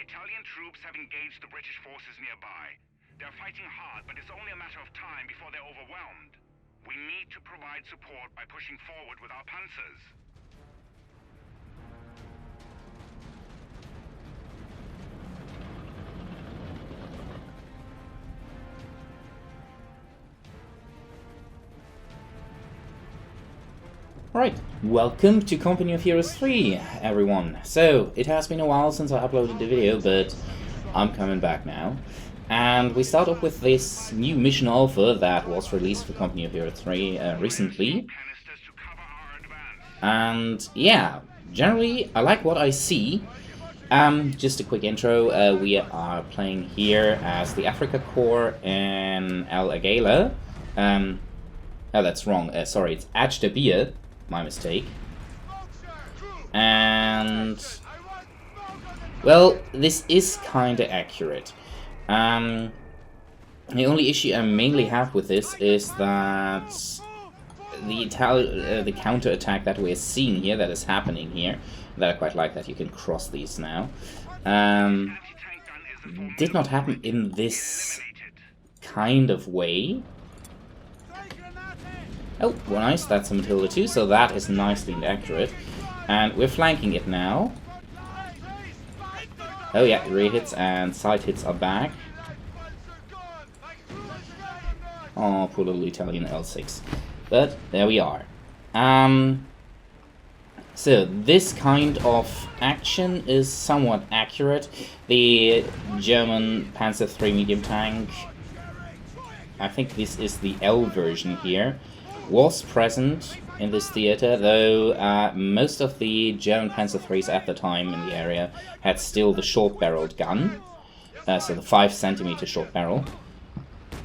Italian troops have engaged the British forces nearby. They're fighting hard, but it's only a matter of time before they're overwhelmed. We need to provide support by pushing forward with our Panzers. Alright, welcome to Company of Heroes 3, everyone. So, it has been a while since I uploaded the video, but I'm coming back now. And we start off with this new Mission Alpha that was released for Company of Heroes 3 recently. And yeah, generally I like what I see. Just a quick intro, we are playing here as the Africa Corps in El Agala. Oh, that's wrong, sorry, it's Ajdabiya. My mistake. And well, this is kinda accurate. The only issue I mainly have with this is that the counter-attack that we're seeing here, that is happening here, that I quite like that you can cross these now, did not happen in this kind of way. Oh, well, nice, that's a Matilda too, so that is nicely and accurate. And we're flanking it now. Oh yeah, rear hits and side hits are back. Oh, poor little Italian L6. But there we are. So this kind of action is somewhat accurate. The German Panzer III medium tank, I think this is the L version here, was present in this theater, though most of the German Panzer IIIs at the time in the area had still the short-barreled gun, so the 5cm short barrel.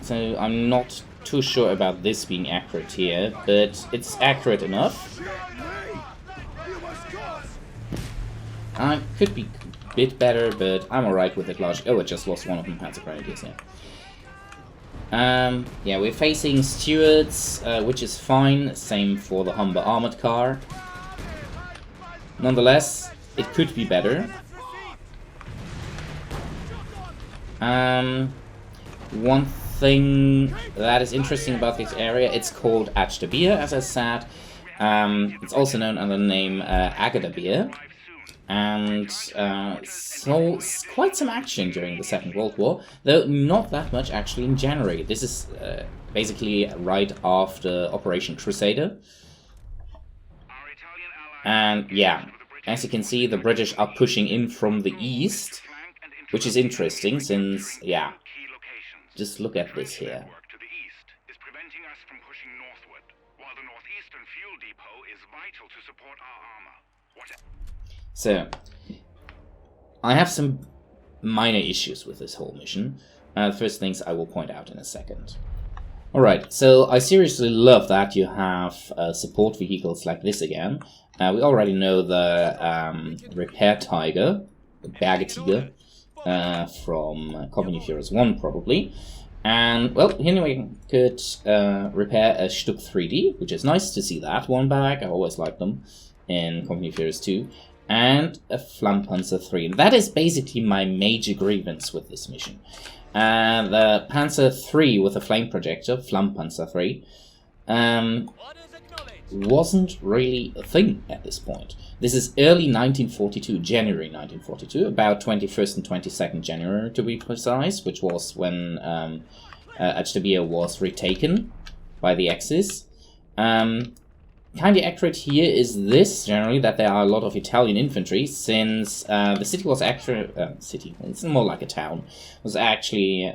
So I'm not too sure about this being accurate here, but it's accurate enough. Could be a bit better, but I'm alright with it largely. Oh, I just lost one of my Panzer Grenadiers here. Yeah, we're facing Stuarts, which is fine, same for the Humber armored car. Nonetheless, it could be better. One thing that is interesting about this area, it's called Ajdabiya, as I said. It's also known under the name Agadabiya. And so quite some action during the Second World War, though not that much actually in January. This is basically right after Operation Crusader. And yeah, as you can see, the British are pushing in from the east, which is interesting since, yeah, just look at this here. So, I have some minor issues with this whole mission. First things I will point out in a second. Alright, so I seriously love that you have support vehicles like this again. We already know the Repair Tiger, the Bergetiger, from Company of Heroes 1 probably. And, well, here we could repair a Stuck 3D, which is nice to see that one back. I always liked them in Company of Heroes 2. And a Flammpanzer 3. And that is basically my major grievance with this mission. The Panzer 3 with a flame projector, Flammpanzer 3, wasn't really a thing at this point. This is early 1942, January 1942, about 21st and 22nd January to be precise, which was when Ajdabiya was retaken by the Axis. Kind of accurate here is this, generally, that there are a lot of Italian infantry, since the city was actually... it's more like a town, was actually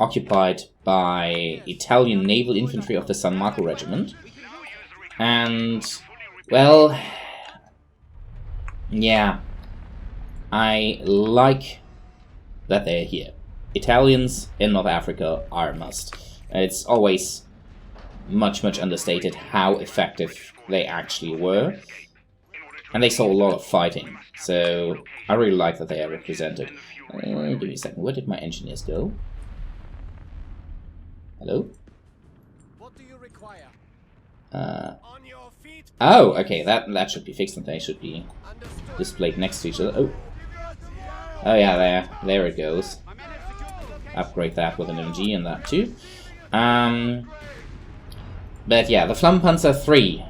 occupied by Italian naval infantry of the San Marco Regiment. And, well, yeah, I like that they're here. Italians in North Africa are a must. It's always much understated how effective they actually were, and they saw a lot of fighting, so I really like that they are represented. Give me a second, where did my engineers go? Hello? What do you require? On your feet. Oh, okay, that should be fixed and they should be displayed next to each other. Oh. Oh yeah, there it goes. Upgrade that with an MG and that too. But yeah, the Flammenpanzer III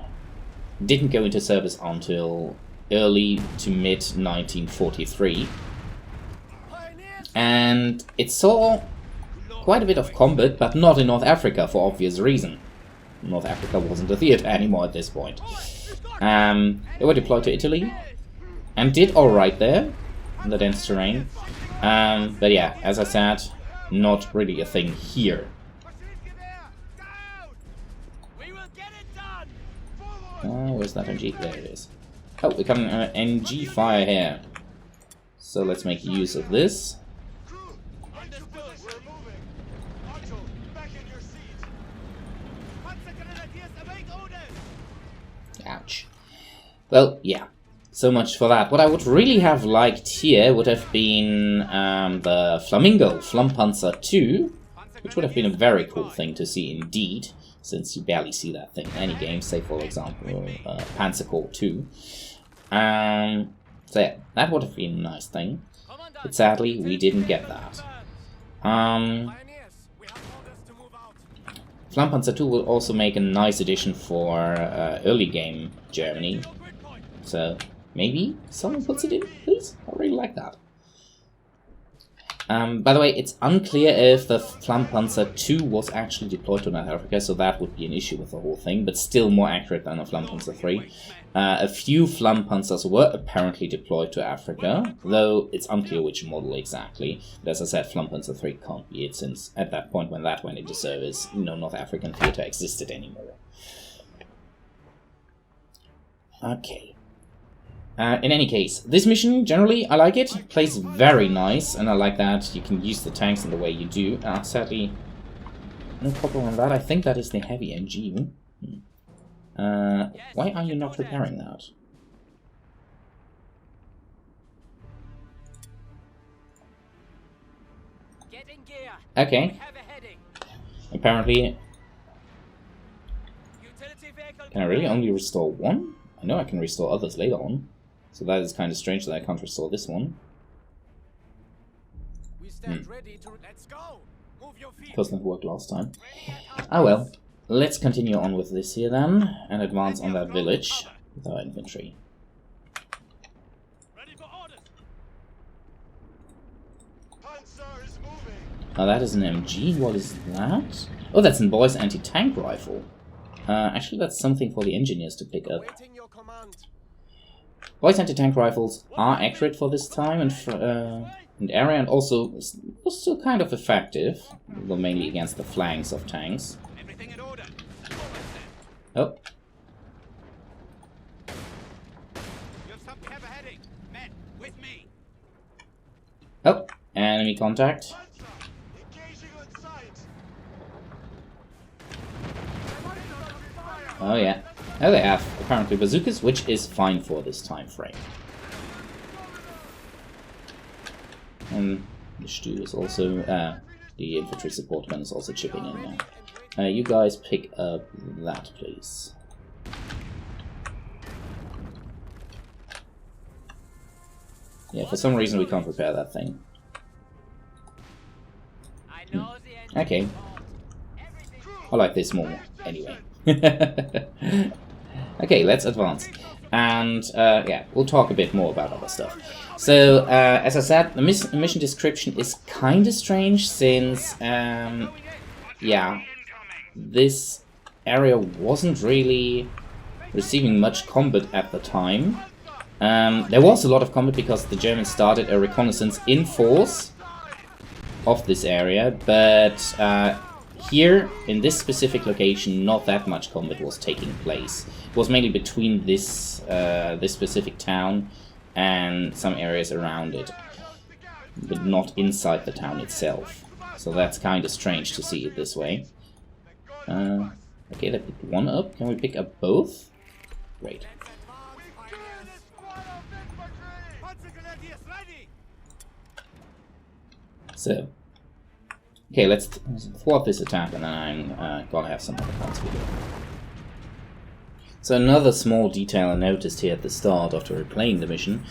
didn't go into service until early to mid 1943. And it saw quite a bit of combat, but not in North Africa for obvious reason. North Africa wasn't a theater anymore at this point. They were deployed to Italy and did alright there in the dense terrain. But yeah, as I said, not really a thing here. Where's that MG? There it is. Oh, we're coming NG fire here. So let's make use of this. Ouch. Well, yeah. So much for that. What I would really have liked here would have been the Flamingo Flammenpanzer II, which would have been a very cool thing to see indeed, since you barely see that thing in any game, say for example Panzerkampfwagen 2. So yeah, that would have been a nice thing, but sadly we didn't get that. Flammenpanzer II will also make a nice addition for early game Germany, so maybe someone puts it in, please? I really like that. By the way, it's unclear if the Flammenpanzer II was actually deployed to North Africa, so that would be an issue with the whole thing, but still more accurate than the Flammenpanzer III. A few Flammenpanzers were apparently deployed to Africa, though it's unclear which model exactly. But as I said, Flammenpanzer III can't be it, since at that point when that went into service, no North African theater existed anymore. Okay. In any case, this mission, generally, I like it. Plays very nice, and I like that you can use the tanks in the way you do. Sadly, no problem on that. I think that is the heavy MG. Why are you not repairing that? Okay. Apparently... Can I really only restore one? I know I can restore others later on. So that is kind of strange that I can't restore this one. Doesn't have worked last time. Ah well, let's continue on with this here then, and advance on that village with our infantry. Now that is an MG, what is that? Oh, that's an Boy's anti-tank rifle. Actually that's something for the engineers to pick up. Boy's anti-tank rifles are accurate for this time and area, and also still kind of effective, though mainly against the flanks of tanks. Oh. Oh, enemy contact. Oh yeah. Oh, they have apparently bazookas, which is fine for this time frame. And the Stu is also, the infantry support gun is also chipping in now. You guys pick up that, please. Yeah, for some reason we can't repair that thing. Okay. I like this more, anyway. Okay, let's advance. And, yeah, we'll talk a bit more about other stuff. So, as I said, the mission description is kind of strange, since, yeah, this area wasn't really receiving much combat at the time. There was a lot of combat because the Germans started a reconnaissance in force of this area, but here, in this specific location, not that much combat was taking place. It was mainly between this this specific town and some areas around it, but not inside the town itself. So that's kind of strange to see it this way. Okay, they picked one up. Can we pick up both? Great. So, okay, let's thwart this attack, and then I'm gonna have some other points we do. So another small detail I noticed here at the start after replaying the mission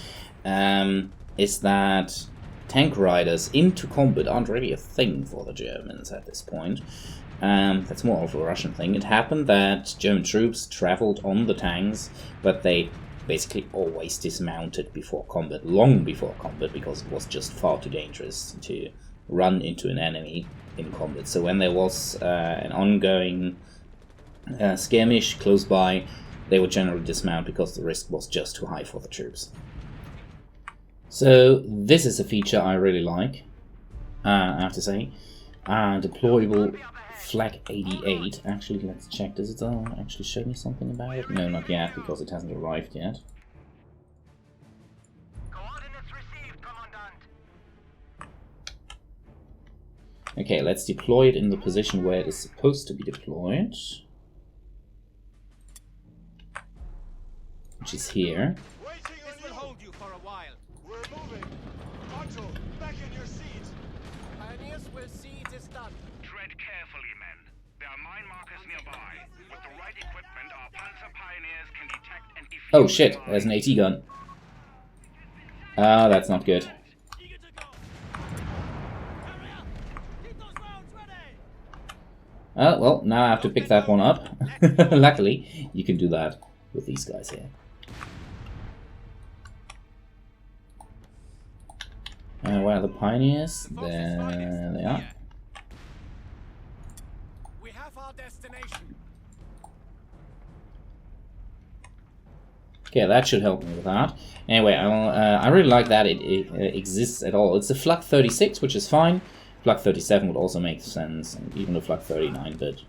is that tank riders into combat aren't really a thing for the Germans at this point. That's more of a Russian thing. It happened that German troops traveled on the tanks, but they basically always dismounted before combat, long before combat, because it was just far too dangerous to run into an enemy in combat. So when there was an ongoing skirmish close by, they would generally dismount because the risk was just too high for the troops. So this is a feature I really like, I have to say. Deployable Flag 88. Actually, let's check. Does it actually show me something about it? No, not yet, because it hasn't arrived yet. Coordinates received, Commandant. Okay, let's deploy it in the position where it is supposed to be deployed, which is here. This will hold you for a while. We're moving. Otto, back in your seat. Pioneers will see it is done. Tread carefully, men. There are mine markers nearby. With the right equipment, our Panzer pioneers can detect and defuse. Oh shit, there's an AT gun. Ah, that's not good. Eager to go. Hurry up. Keep those rounds ready. Well, now I have to pick that one up. Luckily, you can do that with these guys here. Where are the pioneers? There they are. We have our destination. Okay, that should help me with that. Anyway, I really like that it exists at all. It's a Flak 36, which is fine. Flak 37 would also make sense, and even a Flak 39, but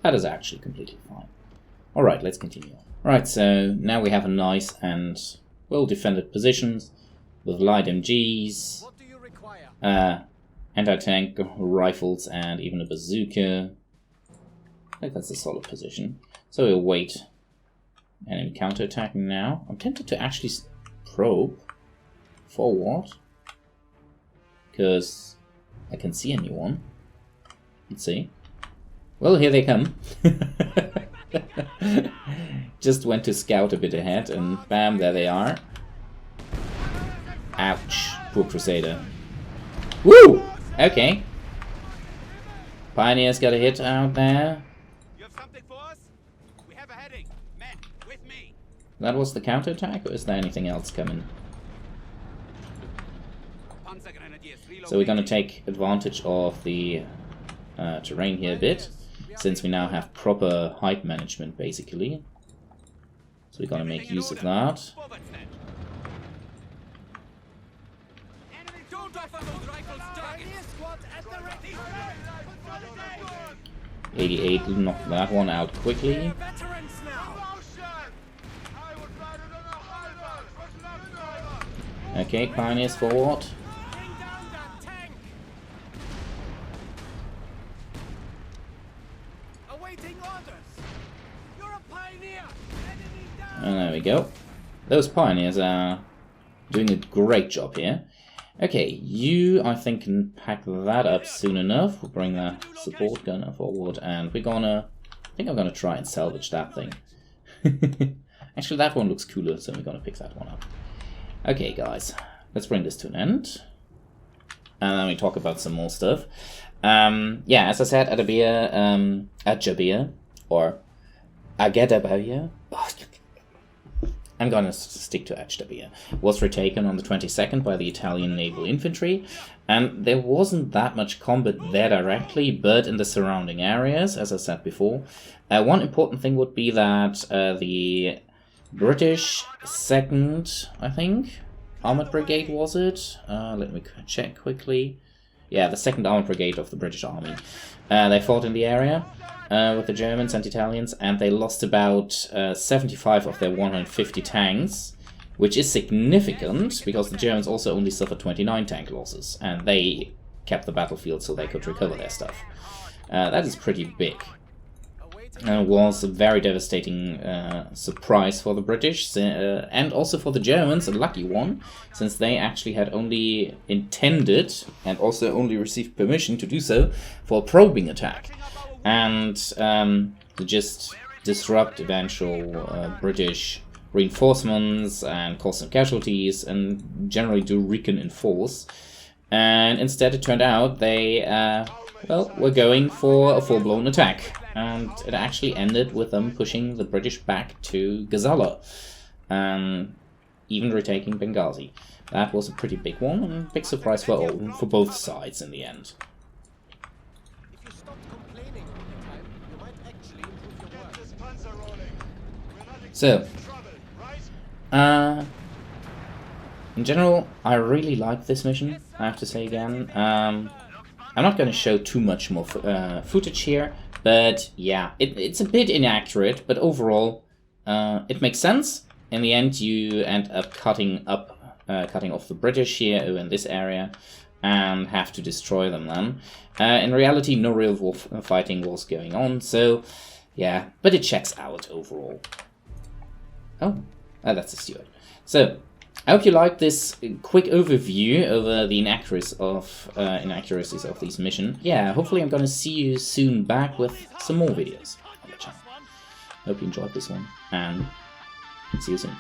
that is actually completely fine. Alright, let's continue. Alright, so now we have a nice and well-defended positions with light MGs, What do you require? anti-tank rifles, and even a bazooka. I think that's a solid position. So we'll wait enemy counterattack now. I'm tempted to actually probe forward, because I can see anyone. Let's see. Well, here they come. Just went to scout a bit ahead, and bam, there they are. Ouch, poor Crusader. Woo! Okay. Pioneers got a hit out there. You have something for us? We have a heading. Men, with me. That was the counterattack, or is there anything else coming? Panzer Grenadiers, So we're gonna take advantage of the terrain here a bit, since we now have proper height management, basically. So we're gonna make use of that. Enemy, don't offer those rifles targets. Squad at the ready. 88 knocked that one out quickly. Veterans now. Okay, pioneers forward. Bring down that tank. Awaiting orders. You're a pioneer. Enemy down. And there we go. Those pioneers are doing a great job here. Okay, you, I think, can pack that up soon enough. We'll bring the support gunner forward, and we're gonna... I think I'm gonna try and salvage that thing. Actually, that one looks cooler, so we're gonna pick that one up. Okay, guys, let's bring this to an end. And then we talk about some more stuff. Yeah, as I said, Ajabia, or Agedabia, I'm gonna stick to Ajabia, was retaken on the 22nd by the Italian Naval Infantry, and there wasn't that much combat there directly, but in the surrounding areas, as I said before. One important thing would be that the British 2nd, I think, Armoured Brigade was it? Let me check quickly. Yeah, the 2nd Armoured Brigade of the British Army. They fought in the area with the Germans and Italians, and they lost about 75 of their 150 tanks, which is significant, because the Germans also only suffered 29 tank losses, and they kept the battlefield so they could recover their stuff. That is pretty big. It was a very devastating surprise for the British, and also for the Germans, a lucky one, since they actually had only intended, and also only received permission to do so, for a probing attack, and to just disrupt eventual British reinforcements and cause some casualties, and generally do recon in force. And instead it turned out they, well, were going for a full-blown attack. And it actually ended with them pushing the British back to Gazala, and even retaking Benghazi. That was a pretty big one, and a big surprise for both sides in the end. If you stopped complaining all the time, you might actually improve your work. Get this Panzer rolling. We're not in So, trouble, right? in general, I really like this mission, I have to say again. I'm not going to show too much more footage here, but yeah, it's a bit inaccurate, but overall, it makes sense. In the end, you end up cutting off the British here in this area, and have to destroy them then. In reality, no real fighting was going on, so yeah, but it checks out overall. Oh, that's a steward. So, I hope you liked this quick overview over the inaccuracies of this mission. Yeah, hopefully I'm gonna see you soon back with some more videos on the channel. Hope you enjoyed this one, and see you soon.